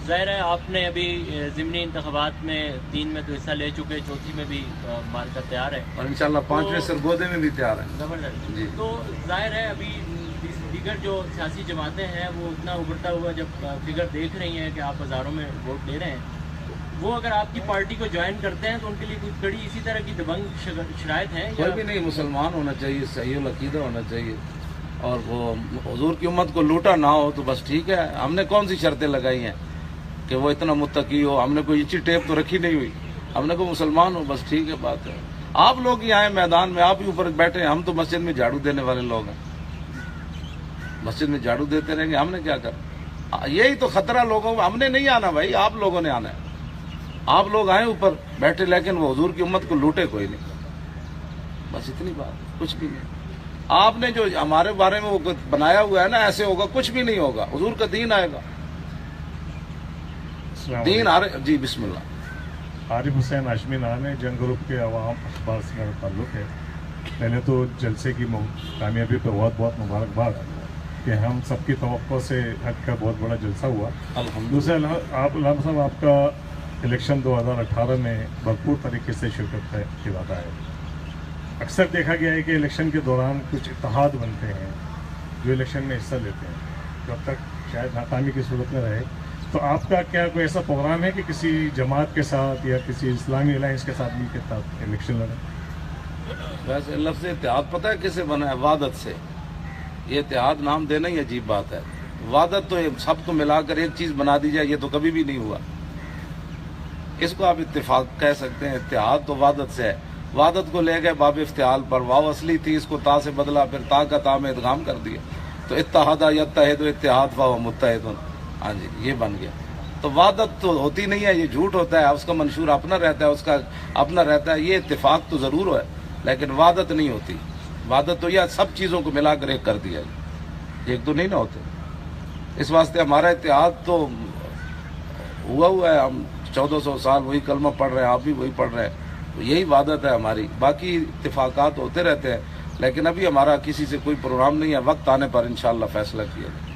ظاہر ہے آپ نے ابھی ضمنی انتخابات میں 3 میں تو حصہ لے چکے، چوتھی میں بھی مارکا تیار ہے اور انشاءاللہ 5ویں سرگودے میں بھی تیار ہیں. زبردست. جی. تو ظاہر ہے ابھی دیگر جو سیاسی جماعتیں ہیں وہ اتنا ابھرتا ہوا جب فگر دیکھ رہی ہیں کہ آپ ہزاروں میں ووٹ دے رہے ہیں، وہ اگر آپ کی پارٹی کو جوائن کرتے ہیں تو ان کے لیے کچھ بڑی اسی طرح کی دبنگ شرائط ہیں؟ کوئی بھی نہیں، مسلمان ہونا چاہیے، صحیح العقیدہ ہونا چاہیے، اور وہ حضور کی امت کو لوٹا نہ ہو تو بس ٹھیک ہے. ہم نے کون سی شرطیں لگائی ہیں کہ وہ اتنا متقی ہو؟ ہم نے کوئی اچھی ٹیپ تو رکھی نہیں ہوئی. ہم نے کوئی مسلمان ہو بس ٹھیک ہے، بات ہے. آپ لوگ ہی آئے میدان میں، آپ ہی اوپر بیٹھے ہیں. ہم تو مسجد میں جھاڑو دینے والے لوگ ہیں، مسجد میں جھاڑو دیتے رہیں گے. ہم نے کیا کر؟ یہی تو خطرہ لوگوں کو. ہم نے نہیں آنا بھائی، آپ لوگوں نے آنا ہے. آپ لوگ آئے اوپر بیٹھے، لیکن وہ حضور کی امت کو لوٹے کوئی نہیں. بس اتنی بات، کچھ بھی نہیں. آپ نے جو ہمارے بارے میں وہ بنایا ہوا ہے نا، ایسے ہوگا کچھ بھی نہیں ہوگا. حضور کا دین آئے گا، دین آ رہے. جی بسم اللہ. عارف حسین ہاشمی نام ہے، جنگ گروپ کے عوام اخبار سے میرا تعلق ہے. پہلے تو جلسے کی کامیابی پہ بہت بہت مبارکباد کہ ہم سب کی توقع سے ہٹ کر بہت بڑا جلسہ ہوا. دوسرے علامہ صاحب، آپ کا الیکشن 2018 میں بھرپور طریقے سے شرکت کا ارادہ ہے. اکثر دیکھا گیا ہے کہ الیکشن کے دوران کچھ اتحاد بنتے ہیں جو الیکشن میں حصہ لیتے ہیں، جب تک شاید ناکامی کی صورت میں رہے. تو آپ کا کیا کوئی ایسا پروگرام ہے کہ کسی جماعت کے ساتھ یا کسی اسلامی الائنس کے ساتھ مل کے الیکشن لڑیں؟ ویسے لفظ اتحاد پتہ ہے کسے بنا ہے؟ وحدت سے. یہ اتحاد نام دینا ہی عجیب بات ہے. وحدت تو سب کو ملا کر ایک چیز بنا دی جائے، یہ تو کبھی بھی نہیں ہوا. اس کو آپ اتفاق کہہ سکتے ہیں؟ اتحاد تو وحدت سے ہے. وحدت کو لے گئے باب افتعال پر، واو اصلی تھی، اس کو تا سے بدلا، پھر تا کا تا میں ادغام کر دیا. تو اتحاد یتحد اتحاد فہو متحد. ہاں جی، یہ بن گیا. تو وحدت تو ہوتی نہیں ہے، یہ جھوٹ ہوتا ہے. اس کا منشور اپنا رہتا ہے، اس کا اپنا رہتا ہے. یہ اتفاق تو ضرور ہے لیکن وحدت نہیں ہوتی. وحدت تو یہ سب چیزوں کو ملا کر ایک کر دیا، ایک تو نہیں نہ ہوتے. اس واسطے ہمارا اتحاد تو ہوا ہے. ہم 1400 سال وہی کلمہ پڑھ رہے ہیں، آپ بھی وہی پڑھ رہے ہیں. یہی وحدت ہے ہماری. باقی اتفاقات ہوتے رہتے ہیں لیکن ابھی ہمارا کسی سے کوئی پروگرام نہیں ہے. وقت آنے پر انشاءاللہ فیصلہ کیا جائے.